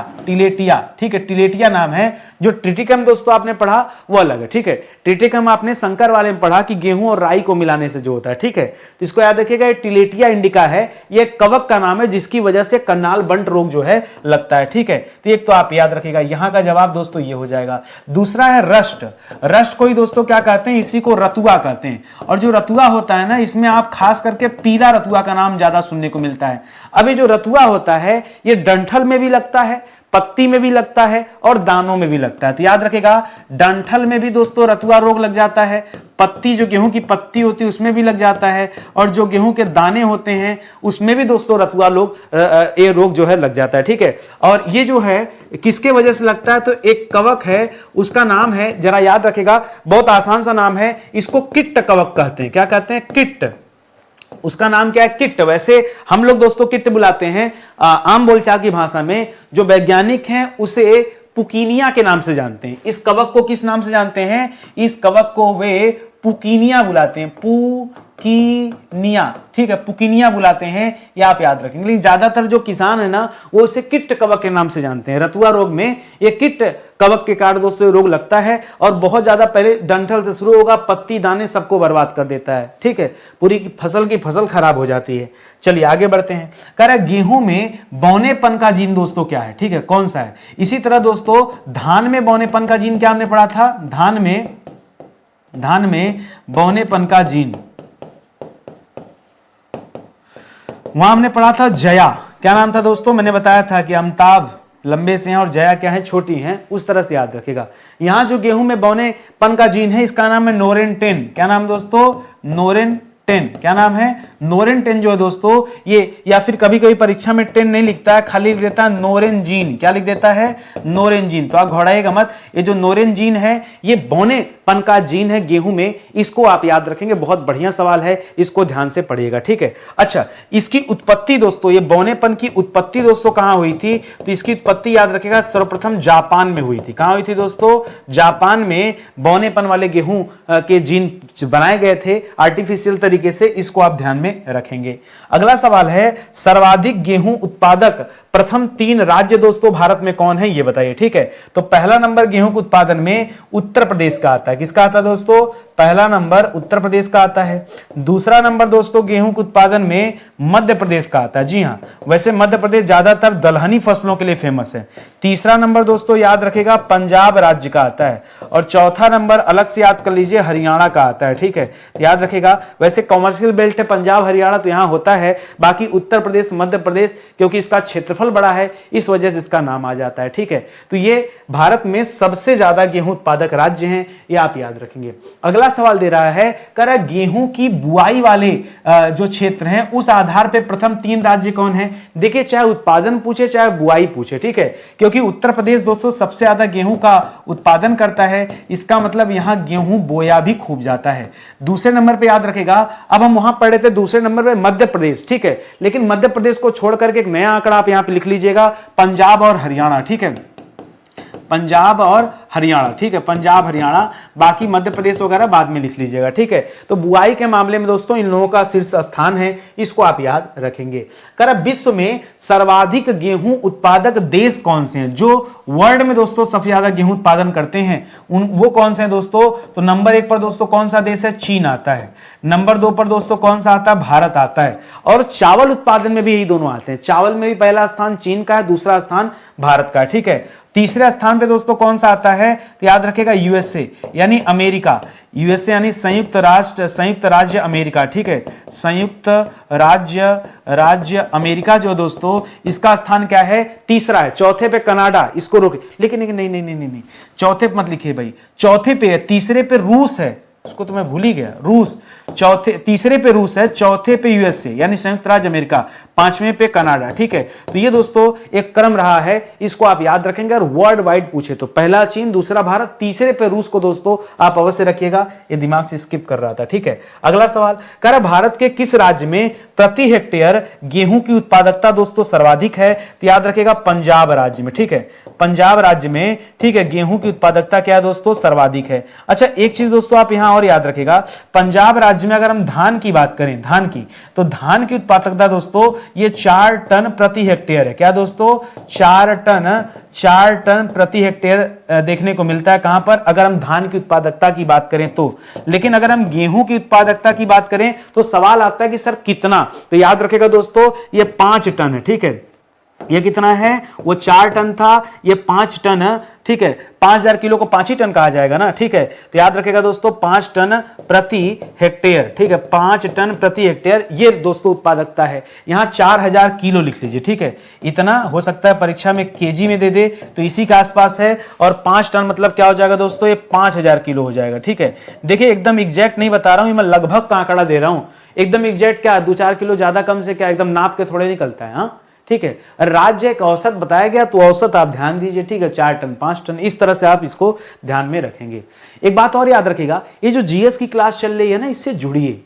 ठीक है, टिलेटिया नाम है। जो ट्रिटिकम दोस्तों आपने पढ़ा वो अलग है। ठीक है, ट्रिटिकम आपने संकर वाले में पढ़ा कि गेहूं और राई को मिलाने से जो होता है। ठीक है, तो इसको याद रखिएगा, ये टिलेटिया इंडिका है, ये कवक का नाम है जिसकी वजह से करनाल बंट रोग जो है लगता है। ठीक है, तो एक तो आप याद रखिएगा, यहां का जवाब दोस्तों ये हो जाएगा। दूसरा है रस्ट को ही दोस्तों क्या कहते हैं? इसी को रतुआ कहते हैं। और जो रतुआ होता है ना, इसमें आप खास करके पीला रतुआ का नाम ज्यादा सुनने को मिलता है। अब ये जो रतुआ होता है ये डंठल में भी लगता है, पत्ती में भी लगता है और दानों में भी लगता है। तो याद रखेगा, डंठल में भी दोस्तों रतुआ रोग लग जाता है, पत्ती जो गेहूं की पत्ती होती है उसमें भी लग जाता है, और जो गेहूं के दाने होते हैं उसमें भी दोस्तों रतुआ ये रोग जो है लग जाता है। ठीक है, और ये जो है किसके वजह से लगता है? तो एक कवक है, उसका नाम है, जरा याद रखेगा, बहुत आसान सा नाम है, इसको किट्ट कवक कहते हैं। क्या कहते हैं? किट्ट। उसका नाम क्या है? किट्ट। वैसे हम लोग दोस्तों किट्ट बुलाते हैं आम बोलचाल की भाषा में, जो वैज्ञानिक हैं उसे पुकीनिया के नाम से जानते हैं। इस कवक को किस नाम से जानते हैं? इस कवक को वे पुकीनिया बुलाते हैं, पुकीनिया। ठीक है, पुकीनिया बुलाते हैं, ये आप याद रखेंगे। लेकिन ज्यादातर जो किसान है ना वो इसे किट्ट कवक के नाम से जानते हैं। रतुआ रोग में ये किट्ट कवक के कारण दोस्तों रोग लगता है, और बहुत ज्यादा पहले डंठल से शुरू होगा, पत्ती दाने सबको बर्बाद कर देता है। ठीक है, पूरी की फसल खराब हो जाती है। चलिए आगे बढ़ते हैं। कह रहा है गेहूं में बौनेपन का जीन दोस्तों क्या है? ठीक है, कौन सा है? इसी तरह दोस्तों धान में बौनेपन का जीन क्या हमने पढ़ा था? धान में बौनेपन का जीन वहां हमने पढ़ा था जया। क्या नाम था दोस्तों? मैंने बताया था कि अमिताभ लंबे से हैं और जया क्या है? छोटी हैं। उस तरह से याद रखेगा। यहां जो गेहूं में बौनेपन का जीन है इसका नाम है नोरिन 10। क्या नाम दोस्तों? नोरिन 10। क्या नाम है? नोरेन 10 जो है दोस्तों ये, या फिर कभी कभी परीक्षा में 10 नहीं लिखता है, खाली लिख देता है नोरेंजीन। क्या लिख देता है? नोरेंजीन। तो आप घबराइएगा मत, ये जो नोरेंजीन है ये बौनेपन का जीन है गेहूं में, इसको आप याद रखेंगे। बहुत बढ़िया सवाल है, इसको ध्यान से पढ़िएगा, ठीक है। अच्छा, इसकी उत्पत्ति दोस्तों, ये बौनेपन की उत्पत्ति दोस्तों कहां हुई थी? तो इसकी उत्पत्ति याद रखिएगा सर्वप्रथम जापान में हुई थी। कहां हुई थी दोस्तों? जापान में बौनेपन वाले गेहूं के जीन बनाए गए थे आर्टिफिशियल तरीके से, इसको आप ध्यान में रखेंगे। अगला सवाल है, सर्वाधिक गेहूं उत्पादक प्रथम 3 राज्य दोस्तों भारत में कौन है, ये बताइए, ठीक है। तो पहला नंबर गेहूं के उत्पादन में उत्तर प्रदेश का आता है। किसका आता है दोस्तों? पहला नंबर उत्तर प्रदेश का आता है। दूसरा नंबर दोस्तों गेहूं के उत्पादन में मध्य प्रदेश का आता है। जी हां, वैसे मध्य प्रदेश ज्यादातर दलहनी फसलों के लिए फेमस है। तीसरा नंबर दोस्तों याद रखेगा पंजाब राज्य का आता है, और चौथा नंबर अलग से याद कर लीजिए हरियाणा का आता है, ठीक है। तो याद रखेगा, वैसे कॉमर्शियल बेल्ट है पंजाब हरियाणा, तो यहां होता है, बाकी उत्तर प्रदेश मध्य प्रदेश क्योंकि इसका क्षेत्रफल बड़ा है इस वजह से इसका नाम आ जाता है, ठीक है। तो ये भारत में सबसे ज्यादा गेहूं उत्पादक राज्य हैं, ये आप याद रखेंगे। अगला सवाल दे रहा है, करा गेहूं की बुआई वाले जो क्षेत्र हैं उस आधार पर प्रथम 3 राज्य कौन है? देखिए, चाहे उत्पादन पूछे चाहे बुआई पूछे, ठीक है, क्योंकि उत्तर प्रदेश दोस्तों सबसे ज्यादा गेहूं का उत्पादन करता है, इसका मतलब यहां गेहूं बोया भी खूब जाता है। दूसरे नंबर पे याद रखेगा, अब हम वहां पढ़े थे दूसरे नंबर पे मध्य प्रदेश, ठीक है, लेकिन मध्य प्रदेश को छोड़ करके एक नया आंकड़ा आप यहां पे लिख लीजिएगा, पंजाब और हरियाणा, ठीक है, पंजाब और हरियाणा, ठीक है, पंजाब हरियाणा, बाकी मध्य प्रदेश वगैरह बाद में लिख लीजिएगा, ठीक है। तो बुआई के मामले में दोस्तों इन लोगों का शीर्ष स्थान है, इसको आप याद रखेंगे। कर विश्व में सर्वाधिक गेहूं उत्पादक देश कौन से हैं? जो वर्ल्ड में दोस्तों सबसे ज्यादा गेहूं उत्पादन करते हैं वो कौन से हैं दोस्तों? तो नंबर 1 पर दोस्तों कौन सा देश है? चीन आता है। नंबर 2 पर दोस्तों कौन सा आता है? भारत आता है। और चावल उत्पादन में भी यही दोनों आते हैं, चावल में भी पहला स्थान चीन का है, दूसरा स्थान भारत का है, ठीक है। तीसरे स्थान पे दोस्तों कौन सा आता है? तो याद रखेगा यूएसए यानी अमेरिका, यूएसए यानी संयुक्त राज्य अमेरिका, ठीक है, संयुक्त राज्य अमेरिका जो दोस्तों इसका स्थान क्या है? तीसरा है। चौथे पे कनाडा, इसको रोके, लेकिन नहीं, चौथे पे मत लिखिए भाई, चौथे पे है, तीसरे पे रूस है, उसको तो मैं भूल ही गया, रूस। तीसरे पे रूस है, चौथे पे यूएसए यानी संयुक्त राज्य अमेरिका, पांचवें पे कनाडा, ठीक है। तो ये दोस्तों एक क्रम रहा है, इसको आप याद रखेंगे। और वर्ल्ड वाइड पूछे तो पहला चीन, दूसरा भारत, तीसरे पे रूस को दोस्तों आप अवश्य रखिएगा, ये दिमाग से स्किप कर रहा था, ठीक है। अगला सवाल, कह रहा भारत के किस राज्य में प्रति हेक्टेयर गेहूं की उत्पादकता दोस्तों सर्वाधिक है? तो याद रखेगा पंजाब राज्य में, ठीक है, पंजाब राज्य में, ठीक है, गेहूं की उत्पादकता क्या है दोस्तों? सर्वाधिक है। अच्छा, एक चीज दोस्तों आप यहां और याद रखेगा, पंजाब राज्य में अगर हम धान की बात करें, धान की, तो धान की उत्पादकता दोस्तों ये 4 टन प्रति हेक्टेयर है। क्या दोस्तों? 4 टन प्रति हेक्टेयर देखने को मिलता है। कहां पर? अगर हम धान की उत्पादकता की बात करें तो। लेकिन अगर हम गेहूं की उत्पादकता की बात करें तो सवाल आता है कि सर कितना? तो याद रखेगा दोस्तों ये 5 टन है, ठीक है। ये कितना है? वो 4 टन था, ये 5 टन है, ठीक है। 5000 किलो को 5 ही टन कहा जाएगा ना, ठीक है। तो याद रखेगा दोस्तों 5 टन प्रति हेक्टेयर, ठीक है, 5 टन प्रति हेक्टेयर ये दोस्तों उत्पादकता है। यहां 4000 किलो लिख लीजिए, ठीक है। इतना हो सकता है परीक्षा में केजी में दे दे, तो इसी के आसपास है। और 5 टन मतलब क्या हो जाएगा दोस्तों? ये 5000 किलो हो जाएगा, ठीक है। देखिए एकदम एग्जैक्ट नहीं बता रहा हूं, मैं लगभग का आंकड़ा दे रहा हूं। एकदम एग्जैक्ट क्या, 2-4 किलो ज्यादा कम से क्या एकदम नाप के थोड़े निकलता है, हाँ, ठीक है। राज्य एक औसत बताया गया तो औसत आप ध्यान दीजिए, ठीक है, 4 टन 5 टन, इस तरह से आप इसको ध्यान में रखेंगे। एक बात और याद रखिएगा, ये जो जीएस की क्लास चल रही है ना, इससे जुड़िए।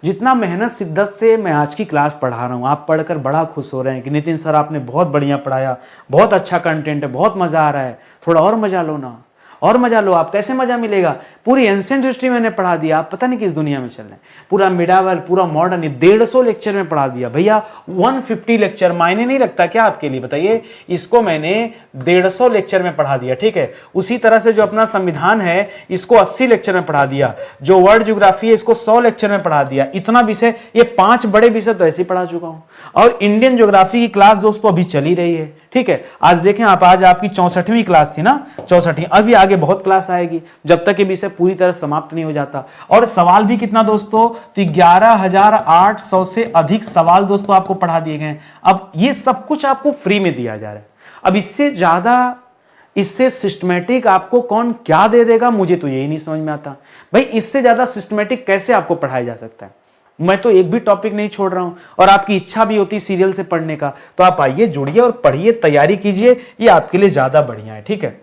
जितना मेहनत शिद्दत से मैं आज की क्लास पढ़ा रहा हूं, आप पढ़कर बड़ा खुश हो रहे हैं कि नितिन सर आपने बहुत बढ़िया पढ़ाया, बहुत अच्छा कंटेंट है, बहुत मजा आ रहा है, थोड़ा और मजा लो ना, और मजा लो। आप कैसे मजा मिलेगा? पूरी एंशिएंट हिस्ट्री मैंने पढ़ा दिया, आप पता नहीं किस दुनिया में चल रहे हैं। पूरा मिडावल, पूरा मॉडर्न, 150 लेक्चर में पढ़ा दिया भैया। 150 लेक्चर मायने नहीं रखता क्या आपके लिए? बताइए, इसको मैंने 150 लेक्चर में पढ़ा दिया, ठीक है। उसी तरह से जो अपना संविधान है इसको 80 लेक्चर में पढ़ा दिया, जो वर्ल्ड ज्योग्राफी है इसको 100 लेक्चर में पढ़ा दिया। इतना विषय, ये 5 बड़े विषय तो ऐसे ही पढ़ा चुका हूं। और इंडियन ज्योग्राफी की क्लास दोस्तों अभी चली रही है, ठीक है। आज देखें आप, आज आपकी 64वीं क्लास थी ना, 64वीं, अभी आगे बहुत क्लास आएगी जब तक ये विषय पूरी तरह समाप्त नहीं हो जाता। और सवाल भी कितना दोस्तों? तो 11800 से अधिक सवाल दोस्तों आपको पढ़ा दिए गए। अब ये सब कुछ आपको फ्री में दिया जा रहा है। अब इससे ज्यादा, इससे सिस्टमैटिक आपको कौन क्या दे देगा, मुझे तो यही नहीं समझ में आता भाई। इससे ज्यादा सिस्टमैटिक कैसे आपको पढ़ाया जा सकता है? मैं तो एक भी टॉपिक नहीं छोड़ रहा हूं, और आपकी इच्छा भी होती सीरियल से पढ़ने का, तो आप आइए, जुड़िए और पढ़िए, तैयारी कीजिए, ये आपके लिए ज्यादा बढ़िया है। ठीक है,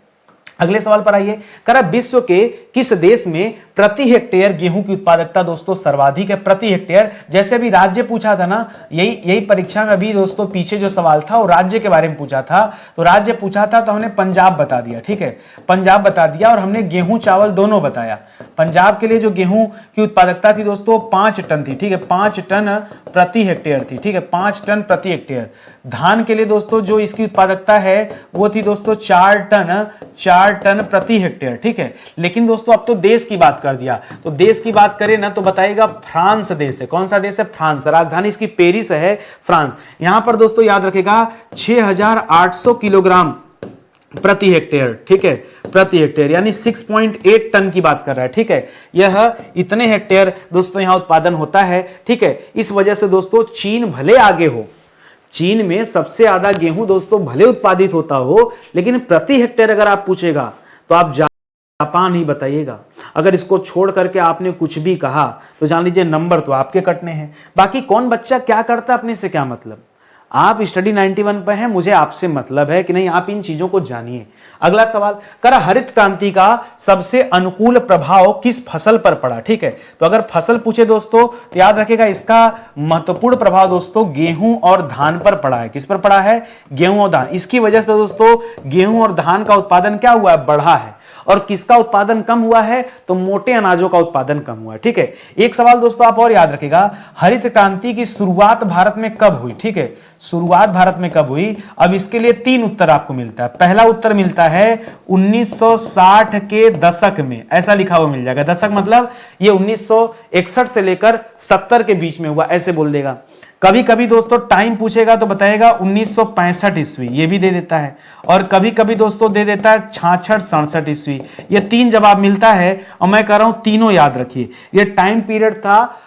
अगले सवाल पर आइए। करा विश्व के किस देश में प्रति हेक्टेयर गेहूं की उत्पादकता दोस्तों सर्वाधिक है? प्रति हेक्टेयर, जैसे अभी राज्य पूछा था ना, यही परीक्षा में अभी दोस्तों पीछे जो सवाल था वो राज्य के बारे में पूछा था, तो राज्य पूछा था तो हमने पंजाब बता दिया। ठीक है, पंजाब बता दिया, और हमने गेहूं चावल दोनों बताया। पंजाब के लिए जो गेहूं की उत्पादकता थी दोस्तों 5 टन थी। ठीक है, 5 टन प्रति हेक्टेयर थी। ठीक है, 5 टन प्रति हेक्टेयर। धान के लिए दोस्तों जो इसकी उत्पादकता है वो थी दोस्तों 4 टन प्रति हेक्टेयर। ठीक है, लेकिन दोस्तों अब तो देश की बात कर दिया, तो देश की बात करें ना तो बताइएगा फ्रांस देश है। कौन सा देश है? फ्रांस। राजधानी इसकी पेरिस है, फ्रांस। यहां पर दोस्तों याद रखेगा 6800 किलोग्राम प्रति हेक्टेयर। ठीक है, प्रति हेक्टेयर, यानी 6.8 टन की बात कर रहा है। ठीक है, यह इतने हेक्टेयर दोस्तों यहां उत्पादन होता है। ठीक है, इस वजह से दोस्तों चीन भले आगे हो, चीन में सबसे ज्यादा गेहूं दोस्तों भले उत्पादित होता हो, लेकिन प्रति हेक्टेयर अगर आप पूछेगा तो आप जापान ही बताइएगा। अगर इसको छोड़ करके आपने कुछ भी कहा तो जान लीजिए नंबर तो आपके कटने हैं। बाकी कौन बच्चा क्या करता है अपने से क्या मतलब, आप स्टडी 91 पे हैं, मुझे आपसे मतलब है कि नहीं, आप इन चीजों को जानिए। अगला सवाल, करा हरित क्रांति का सबसे अनुकूल प्रभाव किस फसल पर पड़ा? ठीक है, तो अगर फसल पूछे दोस्तों तो याद रखिएगा इसका महत्वपूर्ण प्रभाव दोस्तों गेहूं और धान पर पड़ा है। किस पर पड़ा है? गेहूं और धान। इसकी वजह से दोस्तों गेहूं और धान का उत्पादन क्या हुआ है? बढ़ा है। और किसका उत्पादन कम हुआ है? तो मोटे अनाजों का उत्पादन कम हुआ है। ठीक है, एक सवाल दोस्तों आप और याद रखिएगा, हरित क्रांति की शुरुआत भारत में कब हुई? ठीक है, शुरुआत भारत में कब हुई? अब इसके लिए 3 उत्तर आपको मिलता है। पहला उत्तर मिलता है 1960 के दशक में, ऐसा लिखा हुआ मिल जाएगा। दशक मतलब ये 1961 से लेकर 70 के बीच में हुआ, ऐसे बोल देगा। कभी कभी दोस्तों टाइम पूछेगा तो बताएगा 1965 ईस्वी, ये भी दे देता है, और कभी कभी दोस्तों दे देता है 66-67 ईस्वी। ये 3 जवाब मिलता है, और मैं कह रहा हूं तीनों याद रखिए। ये टाइम पीरियड था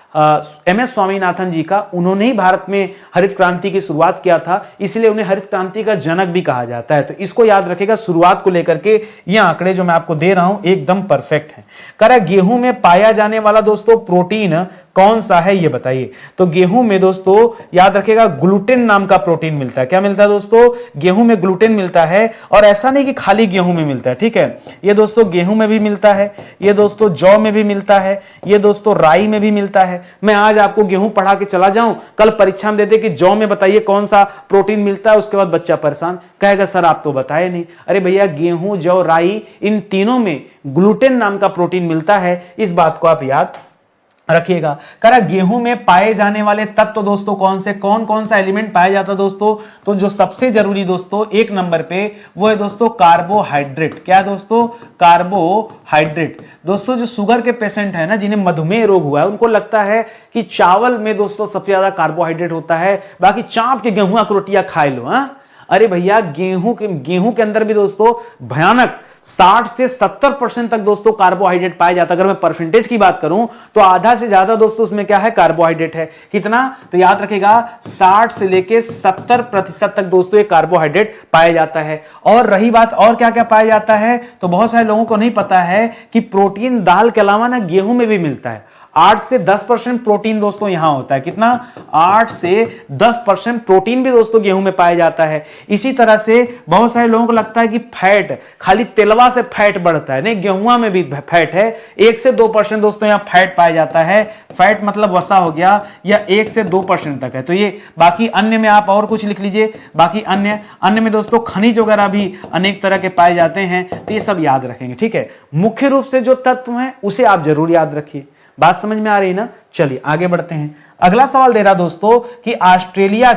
एम.एस. स्वामीनाथन जी का, उन्होंने ही भारत में हरित क्रांति की शुरुआत किया था, इसलिए उन्हें हरित क्रांति का जनक भी कहा जाता है। तो इसको याद रखेगा, शुरुआत को लेकर के ये आंकड़े जो मैं आपको दे रहा हूं एकदम परफेक्ट है। करा गेहूं में पाया जाने वाला दोस्तों प्रोटीन कौन सा है ये बताइए? तो गेहूं में दोस्तों याद रखेगा ग्लूटेन नाम का प्रोटीन मिलता है। क्या मिलता है दोस्तों? गेहूं में ग्लूटेन मिलता है, और ऐसा नहीं कि खाली गेहूं में मिलता है। ठीक है, ये दोस्तों गेहूं में भी मिलता है, ये दोस्तों जौ में भी मिलता है, ये दोस्तों राई में भी मिलता है। मैं आज आपको गेहूं पढ़ा के चला जाऊं, कल परीक्षा में देते कि जौ में बताइए कौन सा प्रोटीन मिलता है, उसके बाद बच्चा परेशान कहेगा सर आप तो बताए नहीं। अरे भैया गेहूं, जौ, राई, इन तीनों में ग्लूटेन नाम का प्रोटीन मिलता है, इस बात को आप याद रखिएगा। करा गेहूं में पाए जाने वाले तत्व दोस्तों कौन से, कौन कौन सा एलिमेंट पाया जाता है दोस्तों? तो जो सबसे जरूरी दोस्तों 1 नंबर पे वो है दोस्तों कार्बोहाइड्रेट। क्या दोस्तों? कार्बोहाइड्रेट। दोस्तों जो शुगर के पेशेंट है ना, जिन्हें मधुमेह रोग हुआ है, उनको लगता है कि चावल में दोस्तों सबसे ज्यादा कार्बोहाइड्रेट होता है, बाकी चाप के गेहूं की रोटियां खाए लो। हाँ, अरे भैया गेहूं के अंदर भी दोस्तों भयानक 60 से 70% तक दोस्तों कार्बोहाइड्रेट पाया जाता है। अगर मैं परसेंटेज की बात करूं तो आधा से ज्यादा दोस्तों उसमें क्या है? कार्बोहाइड्रेट है। कितना? तो याद रखेगा 60 से लेके 70% तक दोस्तों ये कार्बोहाइड्रेट पाया जाता है। और रही बात और क्या क्या पाया जाता है, तो बहुत सारे लोगों को नहीं पता है कि प्रोटीन दाल के अलावा ना गेहूं में भी मिलता है। 8 से 10% प्रोटीन दोस्तों यहां होता है। कितना? 8 से 10% प्रोटीन भी दोस्तों गेहूं में पाया जाता है। इसी तरह से बहुत सारे लोगों को लगता है कि फैट खाली तेलवा से फैट बढ़ता है, नहीं, गेहुआ में भी फैट है। 1 से 2% दोस्तों यहां फैट पाया जाता है। फैट मतलब वसा हो गया, या 1 से 2% तक है। तो ये बाकी अन्य में आप और कुछ लिख लीजिए। बाकी अन्य में दोस्तों खनिज वगैरह भी अनेक तरह के पाए जाते हैं, तो ये सब याद रखेंगे। ठीक है, मुख्य रूप से जो तत्व है उसे आप जरूर याद रखिए। बात समझ में आ रही ना? चलिए आगे बढ़ते हैं। अगला सवाल दे रहा दोस्तों कि ऑस्ट्रेलिया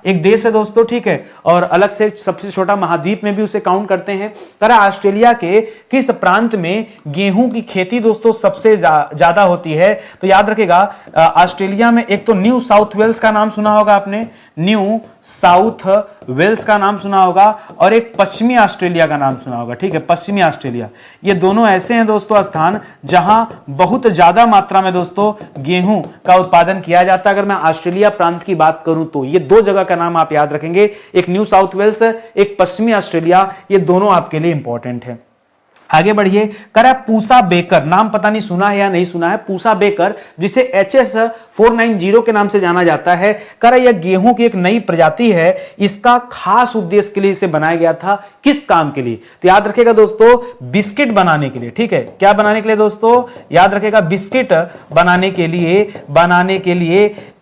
एक देश है दोस्तों, ठीक है, और अलग से सबसे छोटा महाद्वीप में भी उसे काउंट करते हैं। तरह ऑस्ट्रेलिया के किस प्रांत में गेहूं की खेती दोस्तों सबसे ज्यादा होती है? तो याद रखेगा ऑस्ट्रेलिया में एक तो न्यू साउथ वेल्स का नाम सुना होगा आपने, न्यू साउथ वेल्स का नाम सुना होगा, और एक पश्चिमी ऑस्ट्रेलिया का नाम सुना होगा। ठीक है, पश्चिमी ऑस्ट्रेलिया। ये दोनों ऐसे हैं दोस्तों स्थान जहां बहुत ज्यादा मात्रा में दोस्तों गेहूं का उत्पादन किया जाता है। अगर मैं ऑस्ट्रेलिया प्रांत की बात करूं तो ये 2 जगह का नाम आप याद रखेंगे, एक न्यू साउथ वेल्स, एक पश्चिमी ऑस्ट्रेलिया, ये दोनों आपके लिए इंपॉर्टेंट है। आगे बढ़िए। करा पूसा बेकर, नाम पता नहीं सुना है या नहीं सुना है, पूसा बेकर जिसे HS490 के नाम से जाना जाता है। करा यह गेहूं की एक नई प्रजाति है, इसका खास उद्देश्य के लिए इसे बनाया गया था। किस काम के लिए? तो याद रखेगा दोस्तों, बिस्किट बनाने के लिए। ठीक है, क्या बनाने के लिए दोस्तों? याद रखेगा, बिस्किट बनाने के लिए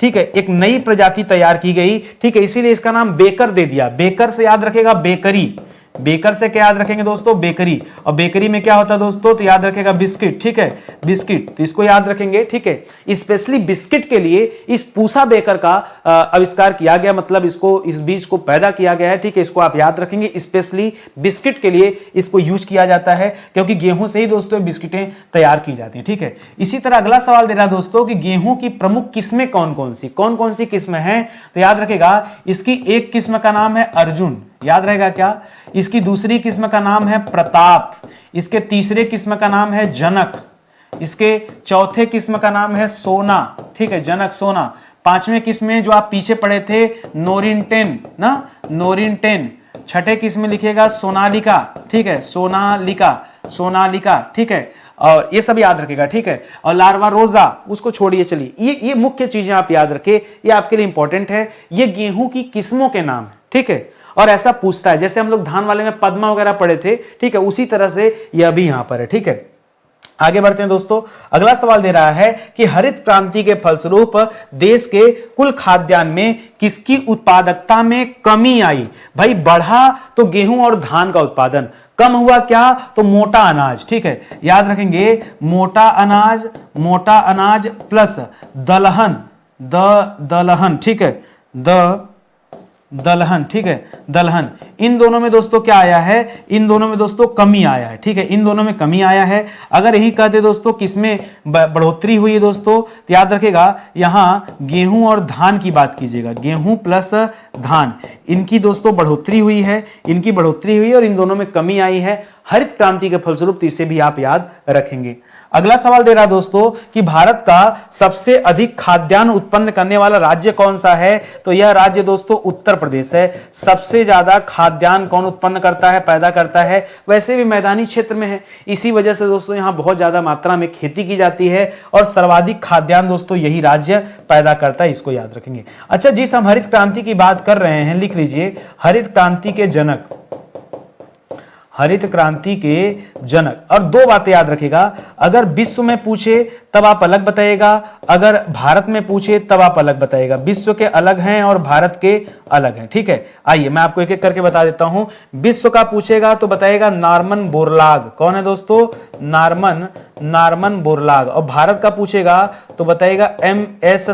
ठीक है, एक नई प्रजाति तैयार की गई। ठीक है, इसीलिए इसका नाम बेकर दे दिया। बेकर से याद रखेगा बेकरी, बेकर से क्या याद रखेंगे दोस्तों? बेकरी। और बेकरी में क्या होता है दोस्तों? तो याद रखेगा बिस्किट। ठीक है, बिस्किट, तो इसको याद रखेंगे। ठीक है, स्पेशली बिस्किट के लिए इस पूसा बेकर का आविष्कार किया गया, मतलब इसको, इस बीज को पैदा किया गया है। ठीक है, इसको आप याद रखेंगे, स्पेशली बिस्किट के लिए इसको यूज किया जाता है, क्योंकि गेहूं से ही दोस्तों बिस्किटें तैयार की जाती हैं। ठीक है, इसी तरह अगला सवाल दे रहा है दोस्तों कि गेहूं की प्रमुख किस्में कौन कौन सी किस्में हैं? तो याद रखेगा, इसकी एक किस्म का नाम है अर्जुन, याद रहेगा क्या? इसकी दूसरी किस्म का नाम है प्रताप, इसके तीसरे किस्म का नाम है जनक, इसके चौथे किस्म का नाम है सोना। ठीक है, जनक, सोना। पांचवें किस्म में जो आप पीछे पढ़े थे नोरिनटेन ना, नोरिनटेन। छठे किस्म में लिखिएगा सोनालिका। ठीक है, सोनालिका। ठीक है, और ये सब याद रखेगा। ठीक है, और लार्वा रोजा उसको छोड़िए, चलिए ये मुख्य चीजें आप याद रखें, ये आपके लिए इंपॉर्टेंट है। ये गेहूं की किस्मों के नाम है। ठीक है, और ऐसा पूछता है, जैसे हम लोग धान वाले में पद्मा वगैरह पढ़े थे। ठीक है, उसी तरह से यह भी यहां पर है। ठीक है, आगे बढ़ते हैं दोस्तों। अगला सवाल दे रहा है कि हरित क्रांति के फलस्वरूप देश के कुल खाद्यान्न में किसकी उत्पादकता में कमी आई? भाई, बढ़ा तो गेहूं और धान का उत्पादन, कम हुआ क्या? तो मोटा अनाज। ठीक है, याद रखेंगे, मोटा अनाज प्लस दलहन। ठीक है, दलहन। ठीक है, दलहन। इन दोनों में दोस्तों क्या आया है? इन दोनों में दोस्तों कमी आया है। ठीक है, इन दोनों में कमी आया है। अगर यही कहते दोस्तों किसमें बढ़ोतरी हुई है दोस्तों, तो याद रखेगा यहां गेहूं और धान की बात कीजिएगा, गेहूं प्लस धान, इनकी दोस्तों बढ़ोतरी हुई है, और इन दोनों में कमी आई है हरित क्रांति के फलस्वरूप। तो इसे भी आप याद रखेंगे। अगला सवाल दे रहा दोस्तों कि भारत का सबसे अधिक खाद्यान्न उत्पन्न करने वाला राज्य कौन सा है? तो यह राज्य दोस्तों उत्तर प्रदेश है। सबसे ज्यादा खाद्यान्न कौन उत्पन्न करता है, पैदा करता है? वैसे भी मैदानी क्षेत्र में है, इसी वजह से दोस्तों यहां बहुत ज्यादा मात्रा में खेती की जाती है, और सर्वाधिक खाद्यान्न दोस्तों यही राज्य पैदा करता है, इसको याद रखेंगे। अच्छा, जिस हम हरित क्रांति की बात कर रहे हैं, लिख लीजिए, हरित क्रांति के जनक, और दो बातें याद रखेगा, अगर विश्व में पूछे तब आप अलग बताइएगा, अगर भारत में पूछे तब आप अलग बताइएगा। विश्व के अलग हैं और भारत के अलग हैं। ठीक है, आइए मैं आपको एक एक करके बता देता हूं। विश्व का पूछेगा तो बताइएगा नॉर्मन बोरलाग। कौन है दोस्तों? Norman Borlaug. और भारत का पूछेगा तो बताइएगा MS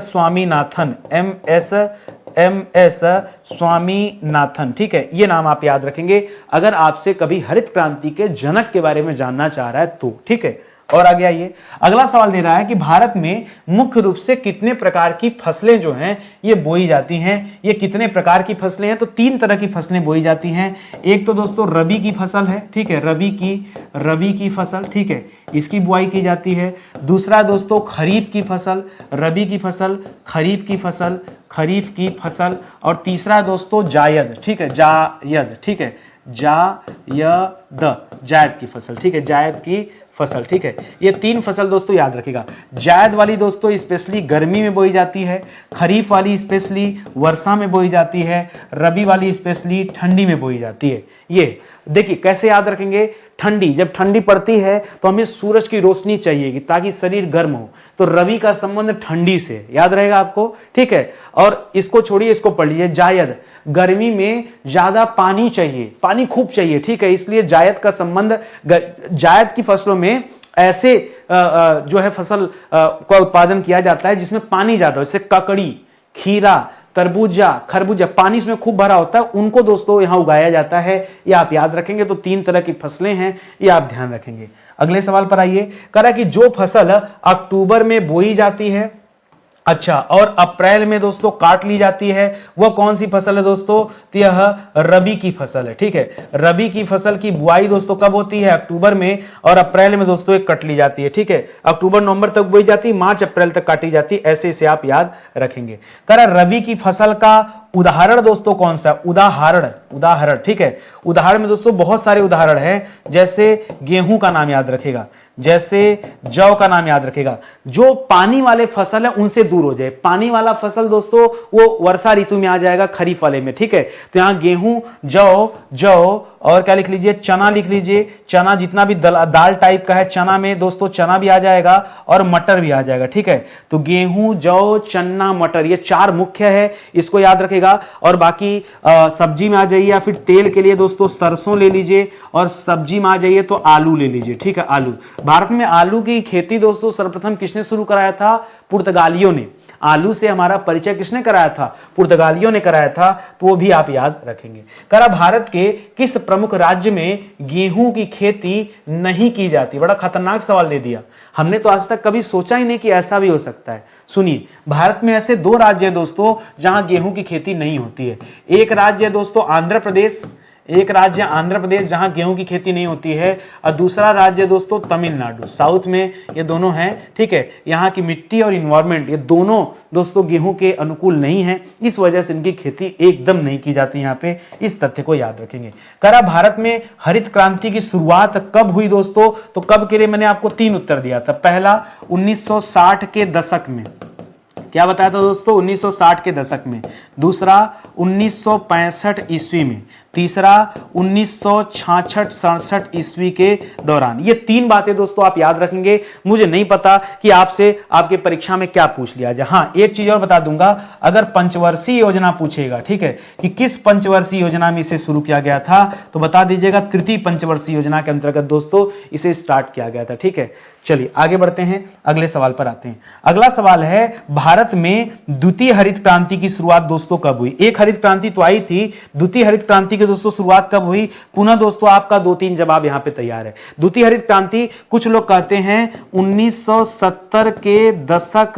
स्वामीनाथन। ठीक है, ये नाम आप याद रखेंगे अगर आपसे कभी हरित क्रांति के जनक के बारे में जानना चाह रहा है तो। ठीक है, और आगे आइए। अगला सवाल दे रहा है कि भारत में मुख्य रूप से कितने प्रकार की फसलें जो हैं ये बोई जाती हैं? ये कितने प्रकार की फसलें हैं? तो 3 तरह की फसलें बोई जाती हैं। एक तो दोस्तों रबी की फसल है। ठीक है, रबी की फसल। ठीक है, इसकी बुआई की जाती है। दूसरा दोस्तों खरीफ की फसल, रबी की फसल, खरीफ की फसल। और तीसरा दोस्तों जायद। ठीक है, ठीक है, जायद की फसल। ठीक है, जायद की फसल। ठीक है, ये 3 फसल दोस्तों याद रखिएगा। जायद वाली दोस्तों स्पेशली गर्मी में बोई जाती है, खरीफ वाली स्पेशली वर्षा में बोई जाती है, रबी वाली स्पेशली ठंडी में बोई जाती है। ये देखिए कैसे याद रखेंगे। ठंडी, जब ठंडी पड़ती है तो हमें सूरज की रोशनी चाहिए ताकि शरीर गर्म हो, तो रबी का संबंध ठंडी से, याद रहेगा आपको। ठीक है, और इसको छोड़िए, इसको पढ़ लीजिए। जायद, गर्मी में ज्यादा पानी चाहिए, पानी खूब चाहिए। ठीक है, इसलिए जायद का संबंध, जायद की फसलों में ऐसे जो है फसल का उत्पादन किया जाता है जिसमें पानी ज्यादा हो, जैसे ककड़ी, खीरा, तरबूजा, खरबूजा, पानी इसमें खूब भरा होता है, उनको दोस्तों यहां उगाया जाता है। ये आप याद रखेंगे। तो 3 तरह की फसलें हैं, ये आप ध्यान रखेंगे। अगले सवाल पर आइए। कह रहा कि जो फसल अक्टूबर में बोई जाती है अच्छा, और अप्रैल में दोस्तों काट ली जाती है। वह कौन सी फसल है दोस्तों? तो यह रबी की फसल है। ठीक है, रबी की फसल की बुआई दोस्तों कब होती है? अक्टूबर में, और अप्रैल में दोस्तों एक कट ली जाती है। ठीक है, अक्टूबर नवंबर तक बोई जाती है, मार्च अप्रैल तक काटी जाती है। ऐसे इसे आप याद रखेंगे। कह रहा रबी की फसल का उदाहरण दोस्तों कौन सा? उदाहरण, उदाहरण। ठीक है, उदाहरण में दोस्तों बहुत सारे उदाहरण हैं, जैसे गेहूं का नाम याद रखेगा, जैसे जौ का नाम याद रखेगा। जो पानी वाले फसल है उनसे दूर हो जाए। पानी वाला फसल दोस्तों वो वर्षा ऋतु में आ जाएगा, खरीफ वाले में। ठीक है, तो यहां गेहूं, जौ, जौ और क्या लिख लीजिए? चना लिख लीजिए। चना जितना भी दाल टाइप का है, चना में दोस्तों चना भी आ जाएगा और मटर भी आ जाएगा। ठीक है, तो गेहूं, जौ, चना, मटर, ये चार मुख्य है, इसको याद रखेगा। और बाकी सब्जी में आ जाइए, या फिर तेल के लिए दोस्तों सरसों ले लीजिए, और सब्जी में आ जाइए तो आलू ले लीजिए। ठीक है, आलू। भारत में आलू की खेती दोस्तों सर्वप्रथम किसने शुरू कराया था? पुर्तगालियों ने। आलू से हमारा परिचय किसने कराया था? पुर्तगालियों ने कराया था, तो वो भी आप याद रखेंगे। करा भारत के किस प्रमुख राज्य में गेहूं की खेती नहीं की जाती? बड़ा खतरनाक सवाल दे दिया। हमने तो आज तक कभी सोचा ही नहीं कि ऐसा भी हो सकता है। सुनिए, भारत में ऐसे दो राज्य है दोस्तों जहां गेहूं की खेती नहीं होती है। एक राज्य है दोस्तों आंध्र प्रदेश, एक राज्य आंध्र प्रदेश जहां गेहूं की खेती नहीं होती है, और दूसरा राज्य दोस्तों तमिलनाडु, साउथ में ये दोनों हैं। ठीक है, यहाँ की मिट्टी और इन्वायरमेंट ये दोनों दोस्तों गेहूं के अनुकूल नहीं है, इस वजह से इनकी खेती एकदम नहीं की जाती। यहाँ पे इस तथ्य को याद रखेंगे। करा भारत में हरित क्रांति की शुरुआत कब हुई दोस्तों? तो कब के लिए मैंने आपको 3 उत्तर दिया था। पहला 1960 के दशक में, क्या बताया था दोस्तों? 1960 के दशक में। दूसरा 1965 ईस्वी में। तीसरा 1966-67 ईस्वी के दौरान। ये 3 बातें दोस्तों आप याद रखेंगे। मुझे नहीं पता कि आपसे आपके परीक्षा में क्या पूछ लिया जाए। हाँ, एक चीज और बता दूंगा, अगर पंचवर्षीय योजना पूछेगा, ठीक है, कि किस पंचवर्षीय योजना में इसे शुरू किया गया था, तो बता दीजिएगा तृतीय पंचवर्षीय योजना के अंतर्गत दोस्तों इसे स्टार्ट किया गया था। ठीक है, चलिए आगे बढ़ते हैं, अगले सवाल पर आते हैं। अगला सवाल है, भारत में द्वितीय हरित क्रांति की शुरुआत दोस्तों कब हुई? एक हरित क्रांति तो आई थी, द्वितीय हरित क्रांति की दोस्तों शुरुआत कब हुई? पुनः दोस्तों आपका 2-3 जवाब यहां पे तैयार है। द्वितीय हरित क्रांति कुछ लोग कहते हैं 1970 के दशक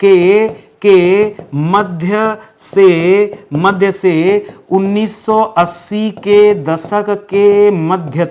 के मध्य से 1980 के दशक के मध्य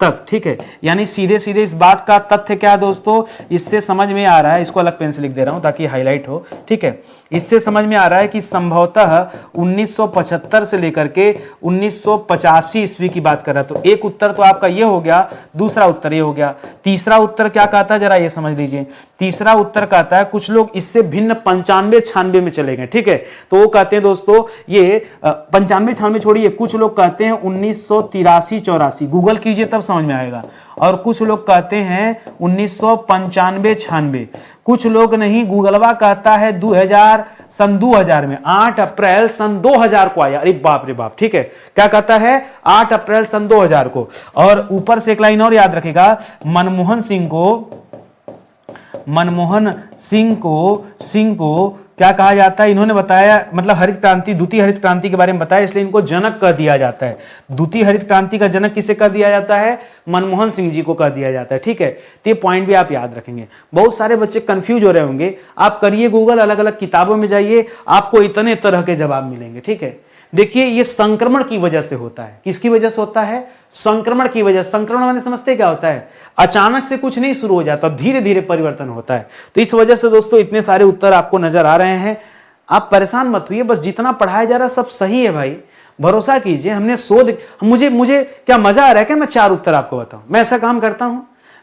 तक। ठीक है, यानी सीधे सीधे इस बात का तथ्य क्या दोस्तों इससे समझ में आ रहा है, इसको अलग पेन से लिख दे रहा हूं ताकि हाईलाइट हो। ठीक है, इससे समझ में आ रहा है कि संभवतः 1975 से लेकर के 1985 ईस्वी की बात कर रहा है। तो एक उत्तर तो आपका ये हो गया, दूसरा उत्तर ये हो गया। तीसरा उत्तर क्या कहता है, जरा ये समझ लीजिए। तीसरा उत्तर कहता है कुछ लोग इससे भिन्न 95-96 में चले गए। ठीक है, तो वो कहते हैं दोस्तों ये 95-96 छोड़िए, कुछ लोग कहते हैं 1983-84, गूगल कीजिए तब समझ में आएगा। और कुछ लोग कहते हैं 1995-96, कुछ लोग नहीं, गूगलवा कहता है 2000 में 8 अप्रैल सन 2000 को आया। अरे बाप रे बाप। ठीक है, क्या कहता है? 8 अप्रैल सन 2000 को। और ऊपर से एक लाइन और याद रखेगा, मनमोहन सिंह को क्या कहा जाता है? इन्होंने बताया, मतलब हरित क्रांति, द्वितीय हरित क्रांति के बारे में बताया, इसलिए इनको जनक कह दिया जाता है। द्वितीय हरित क्रांति का जनक किसे कह दिया जाता है? मनमोहन सिंह जी को कह दिया जाता है। ठीक है, तो ये पॉइंट भी आप याद रखेंगे। बहुत सारे बच्चे कंफ्यूज हो रहे होंगे, आप करिए गूगल, अलग अलग किताबों में जाइए, आपको इतने तरह के जवाब मिलेंगे। ठीक है, देखिए ये संक्रमण की वजह से होता है। किसकी वजह से होता है? संक्रमण की वजह। संक्रमण माने समझते क्या होता है? अचानक से कुछ नहीं शुरू हो जाता, धीरे धीरे परिवर्तन होता है। तो इस वजह से दोस्तों इतने सारे उत्तर आपको नजर आ रहे हैं। आप परेशान मत हुइए, बस जितना पढ़ाया जा रहा है सब सही है भाई, भरोसा कीजिए। हमने शोध, मुझे क्या मजा आ रहा है क्या मैं 4 उत्तर आपको बताऊं? मैं ऐसा काम करता हूं।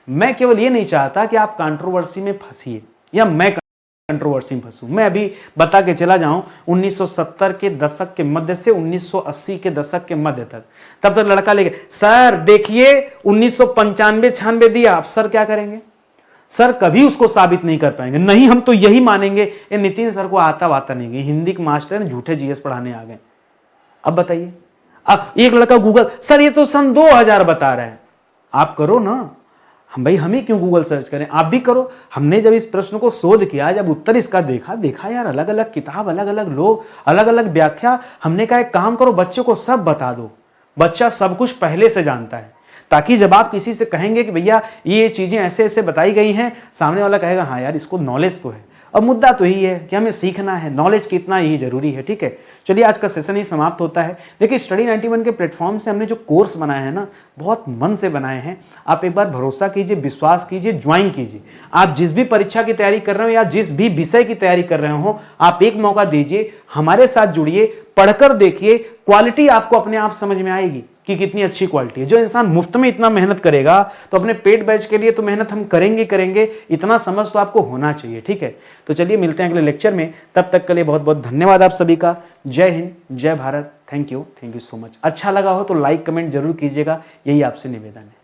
मैं केवल ये नहीं चाहता कि आप कंट्रोवर्सी में फंसिए या मैं कंट्रोवर्सी में फंसूं। मैं अभी बता के चला जाऊं 1970 के दशक के मध्य से 1980 के दशक के मध्य तक। तब तक लड़का लेके, सर देखिए 1995-96 दिया, आप सर क्या करेंगे? सर कभी उसको साबित नहीं कर पाएंगे। नहीं, हम तो यही मानेंगे। ये नितिन सर को आता नहीं, हिंदी के मास्टर ने झूठे जीएस पढ़ाने आ गए। अब बताइए, अब एक लड़का गूगल, सर ये तो सन 2000 बता रहा है। आप करो ना, हम ही क्यों गूगल सर्च करें, आप भी करो। हमने जब इस प्रश्न को शोध किया, जब उत्तर इसका देखा यार, अलग अलग किताब, अलग अलग लोग, अलग अलग व्याख्या। हमने कहा एक काम करो, बच्चों को सब बता दो, बच्चा सब कुछ पहले से जानता है। ताकि जब आप किसी से कहेंगे कि भैया ये चीजें ऐसे ऐसे बताई गई हैं, सामने वाला कहेगा हाँ यार इसको नॉलेज तो है। अब मुद्दा तो यही है कि हमें सीखना है, नॉलेज कितना ही जरूरी है। ठीक है, चलिए आज का सेशन ही समाप्त होता है। देखिए स्टडी 91 के प्लेटफॉर्म से हमने जो कोर्स बनाए हैं ना, बहुत मन से बनाए हैं। आप एक बार भरोसा कीजिए, विश्वास कीजिए, ज्वाइन कीजिए। आप जिस भी परीक्षा की तैयारी कर रहे हो या जिस भी विषय की तैयारी कर रहे हो, आप एक मौका दीजिए, हमारे साथ जुड़िए, पढ़कर देखिए, क्वालिटी आपको अपने आप समझ में आएगी कि कितनी अच्छी क्वालिटी है। जो इंसान मुफ्त में इतना मेहनत करेगा तो अपने पेट बैच के लिए तो मेहनत हम करेंगे, इतना समझ तो आपको होना चाहिए। ठीक है, तो चलिए मिलते हैं अगले लेक्चर में, तब तक के लिए बहुत बहुत धन्यवाद आप सभी का। जय हिंद, जय Bharat, thank you so much. अच्छा लगा हो तो लाइक कमेंट जरूर कीजिएगा, यही आपसे निवेदन है।